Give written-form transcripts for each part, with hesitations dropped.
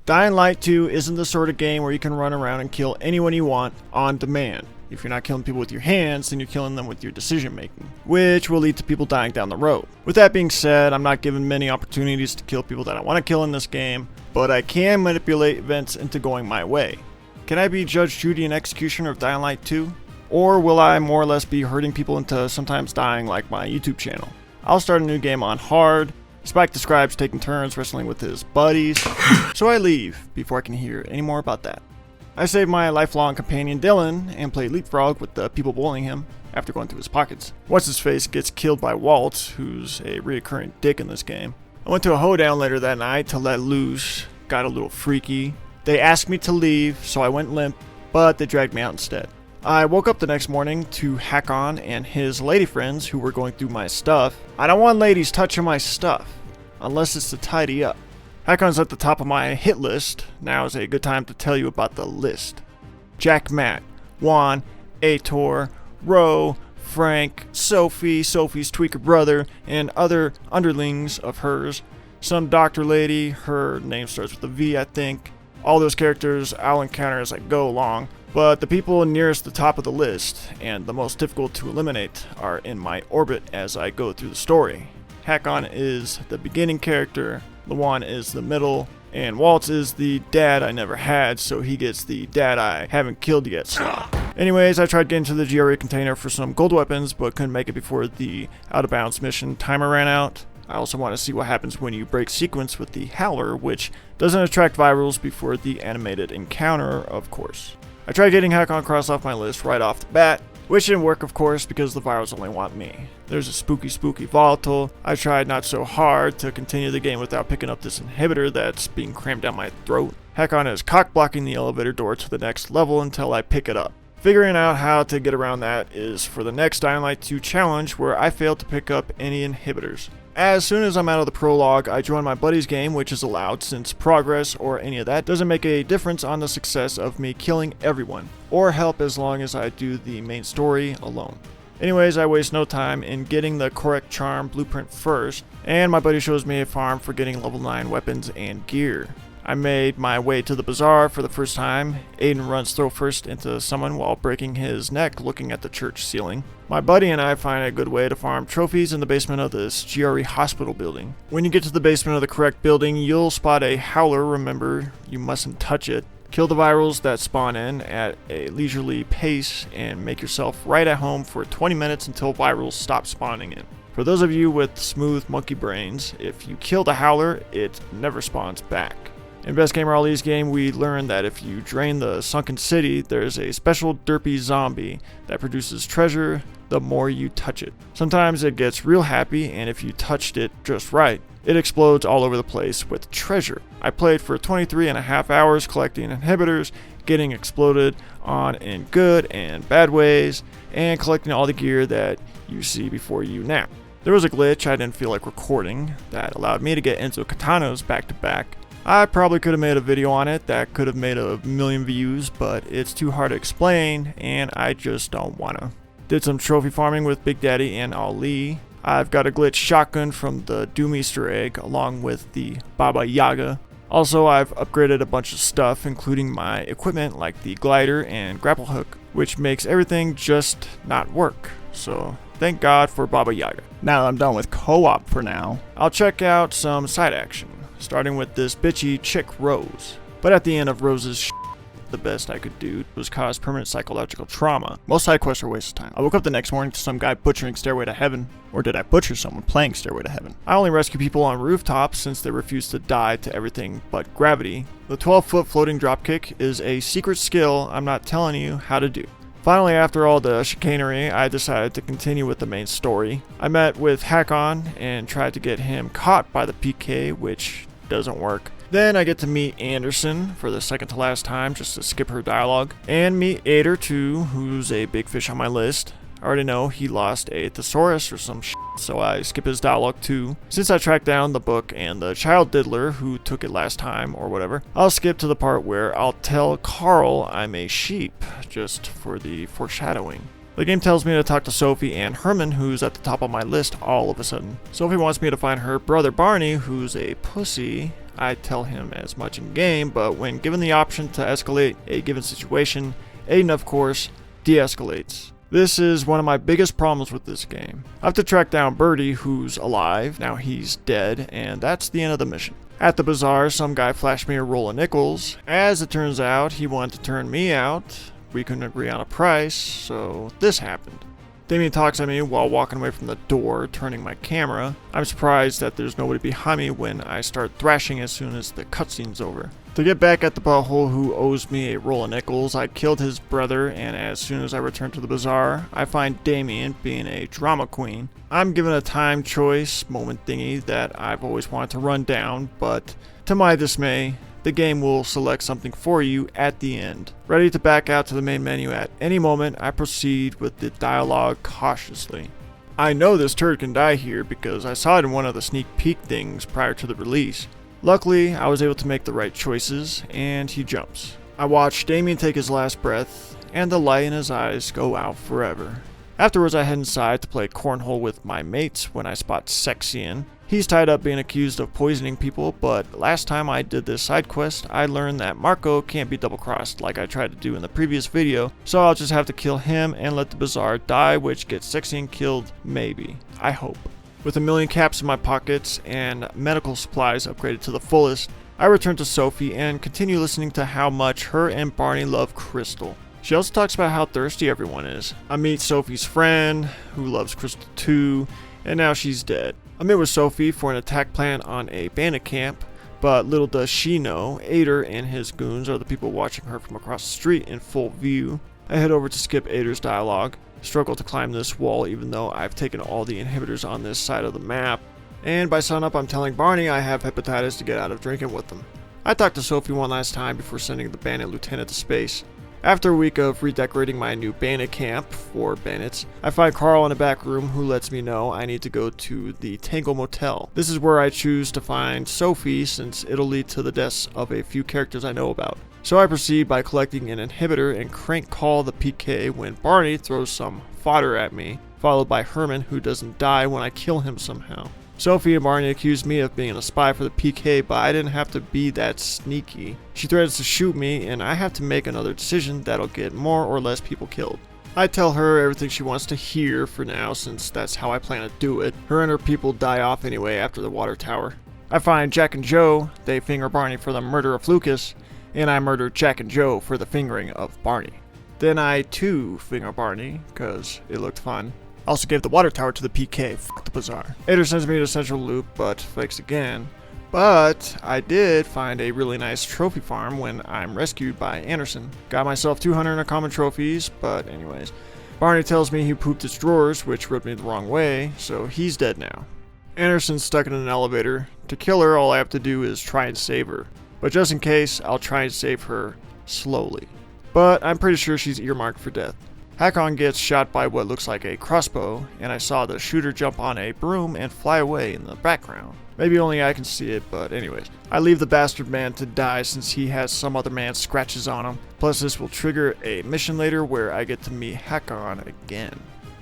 Dying Light 2 isn't the sort of game where you can run around and kill anyone you want on demand. If you're not killing people with your hands, then you're killing them with your decision making, which will lead to people dying down the road. With that being said, I'm not given many opportunities to kill people that I want to kill in this game, but I can manipulate events into going my way. Can I be Judge, Judy, and Executioner of Dying Light 2? Or will I more or less be hurting people into sometimes dying like my YouTube channel? I'll start a new game on hard. Spike describes taking turns wrestling with his buddies, so I leave before I can hear any more about that. I save my lifelong companion Dylan and play leapfrog with the people bullying him after going through his pockets. What's-his-face gets killed by Walt, who's a reoccurring dick in this game. I went to a hoedown later that night to let loose, got a little freaky. They asked me to leave, so I went limp, but they dragged me out instead. I woke up the next morning to Hakon and his lady friends who were going through my stuff. I don't want ladies touching my stuff, unless it's to tidy up. Hakon's at the top of my hit list. Now is a good time to tell you about the list. Jack, Matt, Juan, Aitor, Ro, Frank, Sophie, Sophie's tweaker brother, and other underlings of hers. Some doctor lady, her name starts with a V, I think. All those characters I'll encounter as I go along, but the people nearest the top of the list, and the most difficult to eliminate, are in my orbit as I go through the story. Hakon is the beginning character, Lawan is the middle, and Waltz is the dad I never had, so he gets the dad I haven't killed yet slot. Anyways, I tried getting to the GRE container for some gold weapons, but couldn't make it before the out of bounds mission timer ran out. I also want to see what happens when you break sequence with the Howler, which doesn't attract virals before the animated encounter, of course. I tried getting Hakon crossed off my list right off the bat, which didn't work, of course, because the virals only want me. There's a spooky volatile. I tried not so hard to continue the game without picking up this inhibitor that's being crammed down my throat. Hakon is cock blocking the elevator door to the next level until I pick it up. Figuring out how to get around that is for the next Dying Light 2 challenge, where I failed to pick up any inhibitors. As soon as I'm out of the prologue, I join my buddy's game, which is allowed since progress or any of that doesn't make a difference on the success of me killing everyone, or help as long as I do the main story alone. Anyways, I waste no time in getting the correct charm blueprint first, and my buddy shows me a farm for getting level 9 weapons and gear. I made my way to the bazaar for the first time. Aiden runs throw first into someone while breaking his neck looking at the church ceiling. My buddy and I find a good way to farm trophies in the basement of this GRE hospital building. When you get to the basement of the correct building, you'll spot a Howler. Remember, you mustn't touch it. Kill the virals that spawn in at a leisurely pace and make yourself right at home for 20 minutes until virals stop spawning in. For those of you with smooth monkey brains, if you kill the Howler, it never spawns back. In Best Gamer Ali's game, we learned that if you drain the sunken city, there's a special derpy zombie that produces treasure the more you touch it. Sometimes it gets real happy, and if you touched it just right, it explodes all over the place with treasure. I played for 23.5 hours collecting inhibitors, getting exploded on in good and bad ways, and collecting all the gear that you see before you nap. There was a glitch I didn't feel like recording that allowed me to get Enzo Katanos back to back. I probably could have made a video on it that could have made 1 million views, but it's too hard to explain, and I just don't wanna. Did some trophy farming with Big Daddy and Ali. I've got a glitch shotgun from the Doom Easter egg, along with the Baba Yaga. Also, I've upgraded a bunch of stuff, including my equipment like the glider and grapple hook, which makes everything just not work. So, thank God for Baba Yaga. Now that I'm done with co-op for now, I'll check out some side action, starting with this bitchy chick Rose. But at the end of Rose's the best I could do was cause permanent psychological trauma. Most side quests are a waste of time. I woke up the next morning to some guy butchering Stairway to Heaven. Or did I butcher someone playing Stairway to Heaven? I only rescue people on rooftops since they refuse to die to everything but gravity. The 12-foot floating dropkick is a secret skill I'm not telling you how to do. Finally, after all the chicanery, I decided to continue with the main story. I met with Hakon and tried to get him caught by the PK, which doesn't work. Then I get to meet Anderson for the second to last time, just to skip her dialogue, and meet Ader too, who's a big fish on my list. I already know he lost a thesaurus or some shit, so I skip his dialogue too. Since I tracked down the book and the child diddler who took it last time or whatever, I'll skip to the part where I'll tell Carl I'm a sheep, just for the foreshadowing. The game tells me to talk to Sophie and Herman, who's at the top of my list all of a sudden. Sophie wants me to find her brother Barney, who's a pussy. I tell him as much in game, but when given the option to escalate a given situation, Aiden of course de-escalates. This is one of my biggest problems with this game. I have to track down Birdie, who's alive, now he's dead, and that's the end of the mission. At the bazaar, some guy flashed me a roll of nickels. As it turns out, he wanted to turn me out. We couldn't agree on a price, so this happened. Damien talks at me while walking away from the door, turning my camera. I'm surprised that there's nobody behind me when I start thrashing as soon as the cutscene's over. To get back at the butthole who owes me a roll of nickels, I killed his brother, and as soon as I return to the bazaar, I find Damien being a drama queen. I'm given a time choice moment thingy that I've always wanted to run down, but to my dismay, the game will select something for you at the end. Ready to back out to the main menu at any moment, I proceed with the dialogue cautiously. I know this turd can die here because I saw it in one of the sneak peek things prior to the release. Luckily, I was able to make the right choices, and he jumps. I watch Damien take his last breath, and the light in his eyes go out forever. Afterwards, I head inside to play cornhole with my mates when I spot Sexian. He's tied up being accused of poisoning people, but last time I did this side quest, I learned that Marco can't be double-crossed like I tried to do in the previous video, so I'll just have to kill him and let the bazaar die, which gets Sexian killed, maybe. I hope. With a million caps in my pockets and medical supplies upgraded to the fullest, I return to Sophie and continue listening to how much her and Barney love Crystal. She also talks about how thirsty everyone is. I meet Sophie's friend, who loves Crystal too, and now she's dead. I meet with Sophie for an attack plan on a bandit camp, but little does she know, Ader and his goons are the people watching her from across the street in full view. I head over to skip Ader's dialogue, struggle to climb this wall even though I've taken all the inhibitors on this side of the map, and by sunup I'm telling Barney I have hepatitis to get out of drinking with them. I talked to Sophie one last time before sending the bandit lieutenant to space. After a week of redecorating my new bandit camp for bandits, I find Carl in a back room who lets me know I need to go to the Tango Motel. This is where I choose to find Sophie since it'll lead to the deaths of a few characters I know about. So I proceed by collecting an inhibitor and crank call the PK when Barney throws some fodder at me, followed by Herman who doesn't die when I kill him somehow. Sophie and Barney accused me of being a spy for the PK, but I didn't have to be that sneaky. She threatens to shoot me, and I have to make another decision that'll get more or less people killed. I tell her everything she wants to hear for now, since that's how I plan to do it. Her and her people die off anyway after the water tower. I find Jack and Joe, they finger Barney for the murder of Lucas, and I murder Jack and Joe for the fingering of Barney. Then I too finger Barney, cause it looked fun. Also gave the water tower to the PK, f*** the bazaar. Ader sends me to Central Loop, but fakes again. But I did find a really nice trophy farm when I'm rescued by Anderson. Got myself 200 uncommon trophies, but anyways. Barney tells me he pooped his drawers, which rubbed me the wrong way, so he's dead now. Anderson's stuck in an elevator. To kill her, all I have to do is try and save her. But just in case, I'll try and save her slowly. But I'm pretty sure she's earmarked for death. Hakon gets shot by what looks like a crossbow, and I saw the shooter jump on a broom and fly away in the background. Maybe only I can see it, but anyways. I leave the bastard man to die since he has some other man's scratches on him. Plus this will trigger a mission later where I get to meet Hakon again.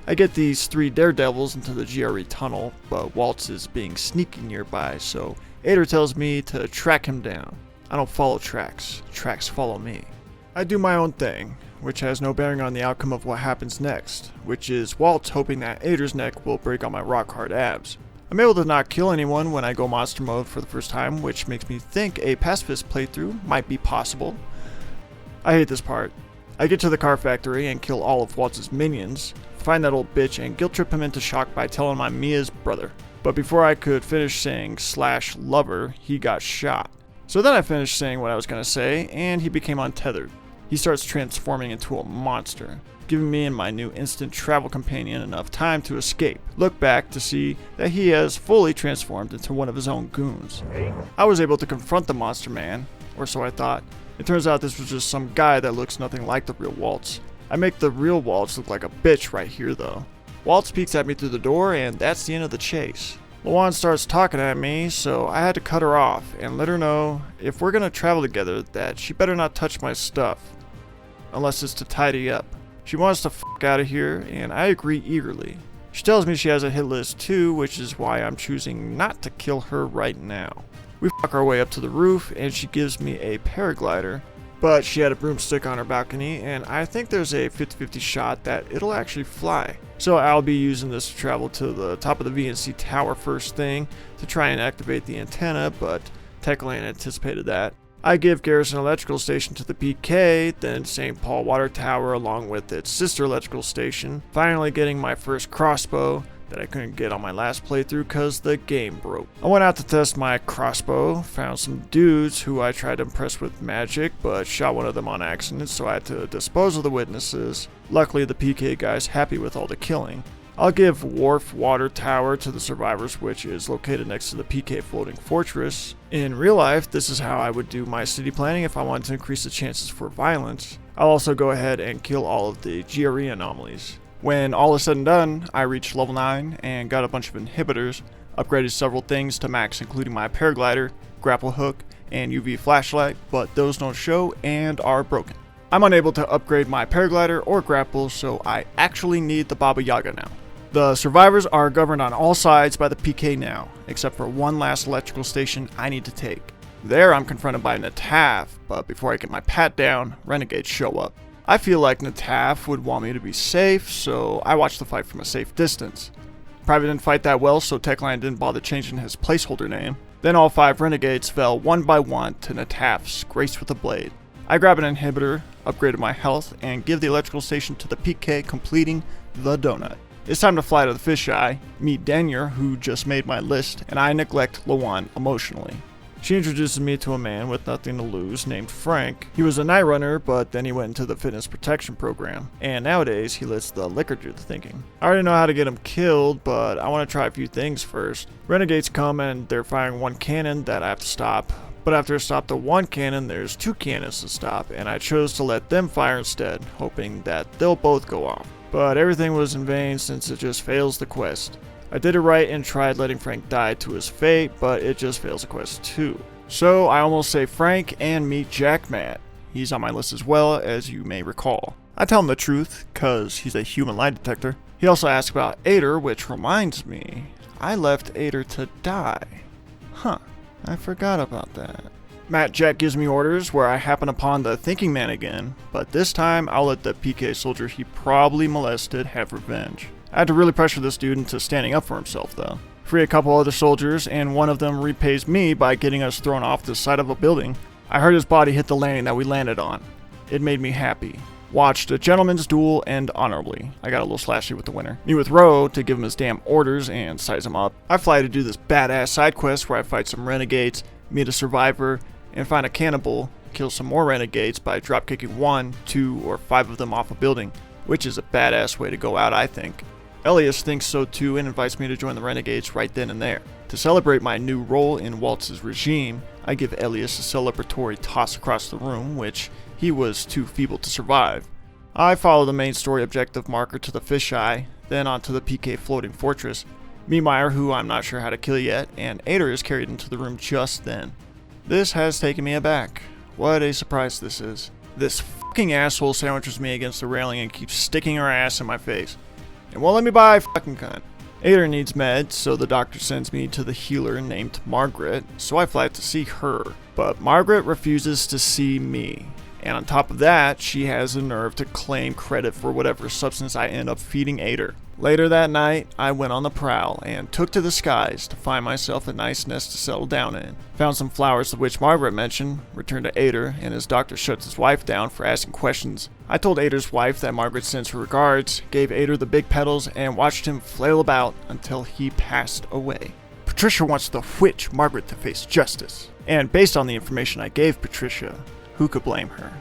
I get these 3 daredevils into the GRE tunnel, but Waltz is being sneaky nearby, so Ader tells me to track him down. I don't follow tracks. Tracks follow me. I do my own thing, which has no bearing on the outcome of what happens next, which is Waltz hoping that Ader's neck will break on my rock hard abs. I'm able to not kill anyone when I go monster mode for the first time, which makes me think a pacifist playthrough might be possible. I hate this part. I get to the car factory and kill all of Waltz's minions, find that old bitch and guilt trip him into shock by telling him I'm Mia's brother. But before I could finish saying /lover, he got shot. So then I finished saying what I was going to say, and he became untethered. He starts transforming into a monster, giving me and my new instant travel companion enough time to escape. Look back to see that he has fully transformed into one of his own goons. I was able to confront the monster man, or so I thought. It turns out this was just some guy that looks nothing like the real Waltz. I make the real Waltz look like a bitch right here though. Waltz peeks at me through the door, and that's the end of the chase. Lawan starts talking at me, so I had to cut her off and let her know if we're gonna travel together that she better not touch my stuff. Unless it's to tidy up. She wants to fuck out of here, and I agree eagerly. She tells me she has a hit list too, which is why I'm choosing not to kill her right now. We fuck our way up to the roof, and she gives me a paraglider. But she had a broomstick on her balcony, and I think there's a 50-50 shot that it'll actually fly. So I'll be using this to travel to the top of the VNC tower first thing to try and activate the antenna, but technically I anticipated that. I give Garrison Electrical Station to the PK, then St. Paul Water Tower along with its sister electrical station, finally getting my first crossbow that I couldn't get on my last playthrough because the game broke. I went out to test my crossbow, found some dudes who I tried to impress with magic, but shot one of them on accident, so I had to dispose of the witnesses. Luckily the PK guy's happy with all the killing. I'll give Wharf Water Tower to the survivors, which is located next to the PK floating fortress. In real life, this is how I would do my city planning if I wanted to increase the chances for violence. I'll also go ahead and kill all of the GRE anomalies. When all is said and done, I reached level 9 and got a bunch of inhibitors, upgraded several things to max including my paraglider, grapple hook, and UV flashlight, but those don't show and are broken. I'm unable to upgrade my paraglider or grapple, so I actually need the Baba Yaga now. The survivors are governed on all sides by the PK now, except for one last electrical station I need to take. There I'm confronted by Nataf, but before I get my pat down, renegades show up. I feel like Nataf would want me to be safe, so I watch the fight from a safe distance. Private didn't fight that well, so Techline didn't bother changing his placeholder name. Then all 5 renegades fell one by one to Nataf's Grace with a Blade. I grab an inhibitor, upgraded my health, and give the electrical station to the PK, completing the donut. It's time to fly to the fisheye, meet Daniel, who just made my list, and I neglect Lawan emotionally. She introduces me to a man with nothing to lose named Frank. He was a night runner, but then he went into the fitness protection program, and nowadays he lets the liquor do the thinking. I already know how to get him killed, but I want to try a few things first. Renegades come and they're firing one cannon that I have to stop. But after I stop the one cannon, there's 2 cannons to stop, and I chose to let them fire instead, hoping that they'll both go off. But everything was in vain since it just fails the quest. I did it right and tried letting Frank die to his fate, but it just fails the quest too. So I almost save Frank and meet Jack Matt. He's on my list as well, as you may recall. I tell him the truth, cause he's a human lie detector. He also asks about Ader, which reminds me, I left Ader to die. Huh, I forgot about that. Matt Jack gives me orders where I happen upon the thinking man again, but this time I'll let the PK soldier he probably molested have revenge. I had to really pressure this dude into standing up for himself though. Free a couple other soldiers, and one of them repays me by getting us thrown off the side of a building. I heard his body hit the landing that we landed on. It made me happy. Watched a gentleman's duel end honorably. I got a little slashy with the winner. Meet with Ro to give him his damn orders and size him up. I fly to do this badass side quest where I fight some renegades, meet a survivor, and find a cannibal, kill some more renegades by dropkicking 1, 2, or 5 of them off a building, which is a badass way to go out, I think. Elias thinks so too and invites me to join the renegades right then and there. To celebrate my new role in Waltz's regime, I give Elias a celebratory toss across the room, which he was too feeble to survive. I follow the main story objective marker to the fisheye, then onto the PK floating fortress, meet Meyer, who I'm not sure how to kill yet, and Ader is carried into the room just then. This has taken me aback. What a surprise this is. This fucking asshole sandwiches me against the railing and keeps sticking her ass in my face. And won't let me buy a fucking cunt. Ader needs meds, so the doctor sends me to the healer named Margaret, so I fly to see her. But Margaret refuses to see me. And on top of that, she has the nerve to claim credit for whatever substance I end up feeding Ader. Later that night, I went on the prowl and took to the skies to find myself a nice nest to settle down in. Found some flowers of which Margaret mentioned, returned to Ader, and his doctor shuts his wife down for asking questions. I told Ader's wife that Margaret sends her regards, gave Ader the big petals, and watched him flail about until he passed away. Patricia wants the witch Margaret to face justice. And based on the information I gave Patricia, who could blame her?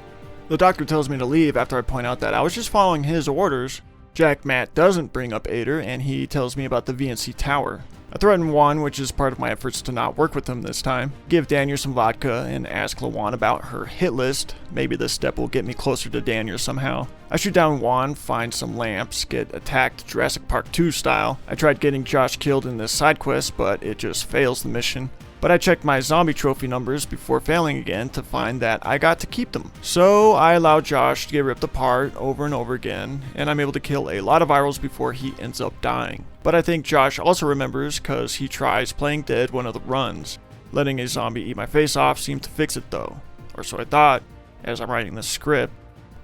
The doctor tells me to leave after I point out that I was just following his orders. Jack Matt doesn't bring up Ader, and he tells me about the VNC tower. I threaten Juan, which is part of my efforts to not work with him this time. Give Daniel some vodka and ask Lawan about her hit list. Maybe this step will get me closer to Daniel somehow. I shoot down Juan, find some lamps, get attacked Jurassic Park 2 style. I tried getting Josh killed in this side quest, but it just fails the mission. But I checked my zombie trophy numbers before failing again to find that I got to keep them. So I allow Josh to get ripped apart over and over again, and I'm able to kill a lot of virals before he ends up dying. But I think Josh also remembers because he tries playing dead one of the runs. Letting a zombie eat my face off seemed to fix it though, or so I thought as I'm writing this script.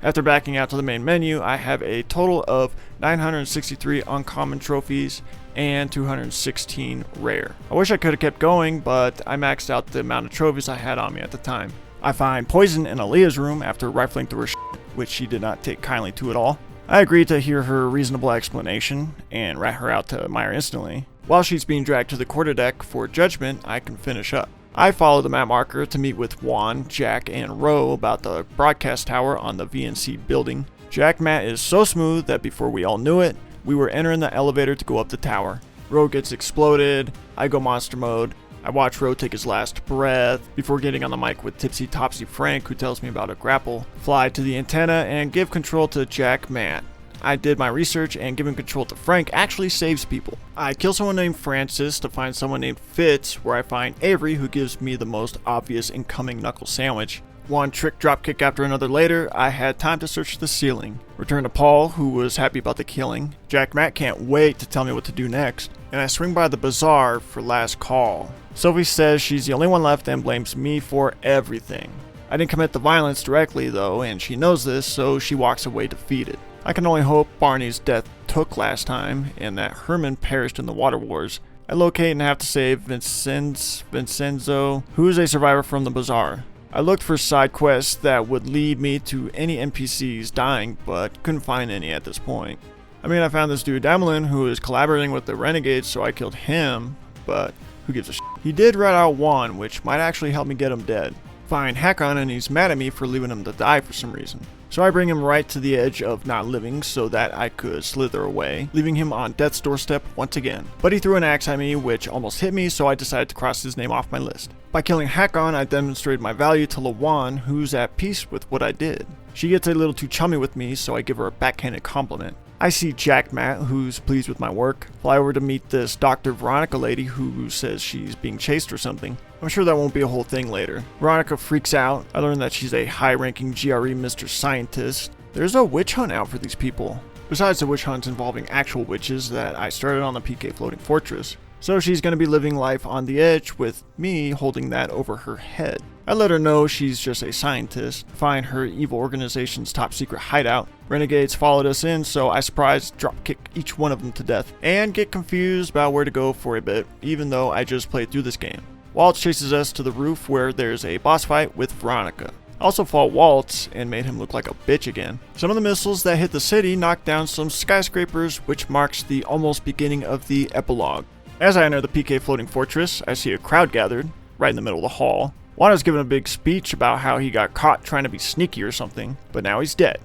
After backing out to the main menu, I have a total of 963 uncommon trophies and 216 rare. I wish I could have kept going, but I maxed out the amount of trophies I had on me at the time. I find poison in Aaliyah's room after rifling through her shit, which she did not take kindly to at all. I agreed to hear her reasonable explanation and rat her out to Meyer instantly. While she's being dragged to the quarterdeck for judgment, I can finish up. I follow the map marker to meet with Juan, Jack, and Ro about the broadcast tower on the VNC building. Jack Matt is so smooth that before we all knew it, we were entering the elevator to go up the tower. Ro gets exploded, I go monster mode, I watch Ro take his last breath before getting on the mic with Tipsy Topsy Frank, who tells me about a grapple, fly to the antenna, and give control to Jack Matt. I did my research, and giving control to Frank actually saves people. I kill someone named Francis to find someone named Fitz, where I find Avery, who gives me the most obvious incoming knuckle sandwich. One trick dropkick after another later, I had time to search the ceiling. Return to Paul, who was happy about the killing. Jack Matt can't wait to tell me what to do next. And I swing by the bazaar for last call. Sophie says she's the only one left and blames me for everything. I didn't commit the violence directly though, and she knows this, so she walks away defeated. I can only hope Barney's death took last time, and that Herman perished in the water wars. I locate and have to save Vincenzo, who is a survivor from the bazaar. I looked for side quests that would lead me to any NPCs dying, but couldn't find any at this point. I mean, I found this dude Demlin who is collaborating with the renegades, so I killed him, but who gives a shit. He did rat out Juan, which might actually help me get him dead. Find Hakon, and he's mad at me for leaving him to die for some reason. So I bring him right to the edge of not living so that I could slither away, leaving him on death's doorstep once again. But he threw an axe at me, which almost hit me, so I decided to cross his name off my list. By killing Hakon, I demonstrated my value to Lawan, who's at peace with what I did. She gets a little too chummy with me, so I give her a backhanded compliment. I see Jack Matt, who's pleased with my work, fly over to meet this Dr. Veronica lady who says she's being chased or something. I'm sure that won't be a whole thing later. Veronica freaks out. I learn that she's a high-ranking GRE Mr. Scientist. There's a witch hunt out for these people, besides the witch hunts involving actual witches that I started on the PK Floating Fortress. So she's going to be living life on the edge with me holding that over her head. I let her know she's just a scientist, find her evil organization's top secret hideout. Renegades followed us in, so I surprise dropkick each one of them to death, and get confused about where to go for a bit, even though I just played through this game. Waltz chases us to the roof where there's a boss fight with Veronica. I also fought Waltz and made him look like a bitch again. Some of the missiles that hit the city knocked down some skyscrapers, which marks the almost beginning of the epilogue. As I enter the PK Floating Fortress, I see a crowd gathered, right in the middle of the hall. Juana's giving a big speech about how he got caught trying to be sneaky or something, but now he's dead,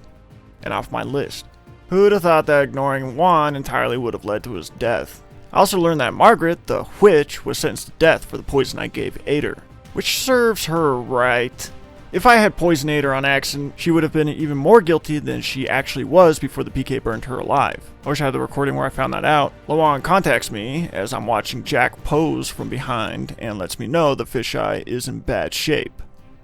and off my list. Who'd have thought that ignoring Juan entirely would have led to his death? I also learned that Margaret, the witch, was sentenced to death for the poison I gave Ader, which serves her right. If I had poisoned Ader on accident, she would have been even more guilty than she actually was before the PK burned her alive. I wish I had the recording where I found that out. Lawan contacts me as I'm watching Jack pose from behind and lets me know the fisheye is in bad shape.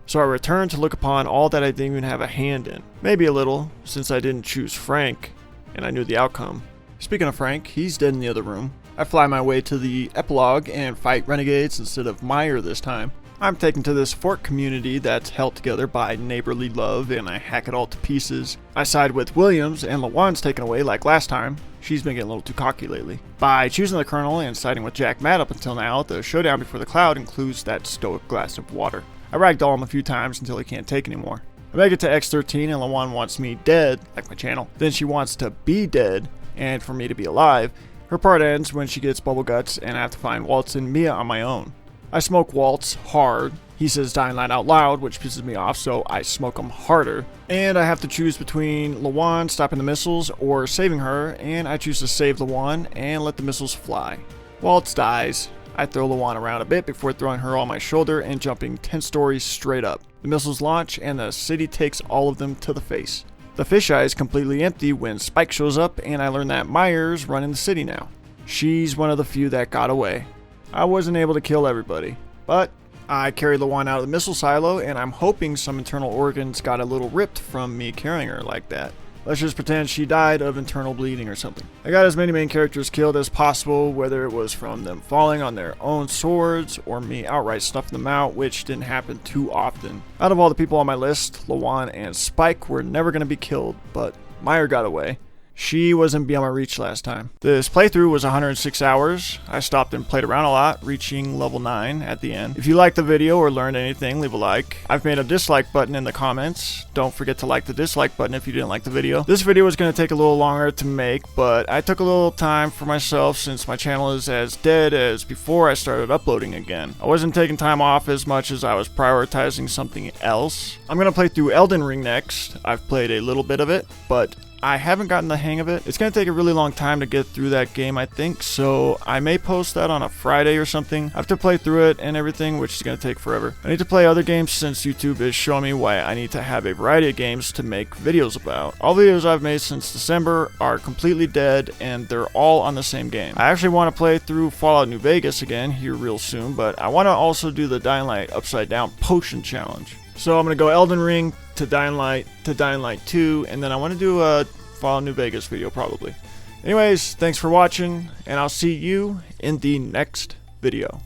So I return to look upon all that I didn't even have a hand in. Maybe a little, since I didn't choose Frank, and I knew the outcome. Speaking of Frank, he's dead in the other room. I fly my way to the epilogue and fight renegades instead of Meyer this time. I'm taken to this fort community that's held together by neighborly love, and I hack it all to pieces. I side with Williams, and Lawan's taken away like last time. She's been getting a little too cocky lately. By choosing the Colonel and siding with Jack Matt up until now, the showdown before the cloud includes that stoic glass of water. I ragdoll him a few times until he can't take anymore. I make it to X13 and Lawan wants me dead, like my channel. Then she wants to be dead, and for me to be alive. Her part ends when she gets bubble guts and I have to find Waltz and Mia on my own. I smoke Waltz hard. He says dying line out loud, which pisses me off, so I smoke him harder. And I have to choose between Lawan stopping the missiles or saving her, and I choose to save Lawan and let the missiles fly. Waltz dies. I throw Lawan around a bit before throwing her on my shoulder and jumping 10 stories straight up. The missiles launch and the city takes all of them to the face. The fisheye is completely empty when Spike shows up, and I learn that Meyer's running the city now. She's one of the few that got away. I wasn't able to kill everybody, but I carried Lawan out of the missile silo, and I'm hoping some internal organs got a little ripped from me carrying her like that. Let's just pretend she died of internal bleeding or something. I got as many main characters killed as possible, whether it was from them falling on their own swords or me outright snuffing them out, which didn't happen too often. Out of all the people on my list, Lawan and Spike were never going to be killed, but Meyer got away. She wasn't beyond my reach last time. This playthrough was 106 hours. I stopped and played around a lot, reaching level 9 at the end. If you liked the video or learned anything, leave a like. I've made a dislike button in the comments. Don't forget to like the dislike button if you didn't like the video. This video was going to take a little longer to make, but I took a little time for myself since my channel is as dead as before I started uploading again. I wasn't taking time off as much as I was prioritizing something else. I'm going to play through Elden Ring next. I've played a little bit of it, but I haven't gotten the hang of it. It's going to take a really long time to get through that game, I think, so I may post that on a Friday or something. I have to play through it and everything, which is going to take forever. I need to play other games since YouTube is showing me why I need to have a variety of games to make videos about. All videos I've made since December are completely dead, and they're all on the same game. I actually want to play through Fallout New Vegas again here real soon, but I want to also do the Dying Light Upside Down Potion Challenge. So I'm going to go Elden Ring to Dying Light 2, and then I want to do a Fallout New Vegas video probably. Anyways, thanks for watching, and I'll see you in the next video.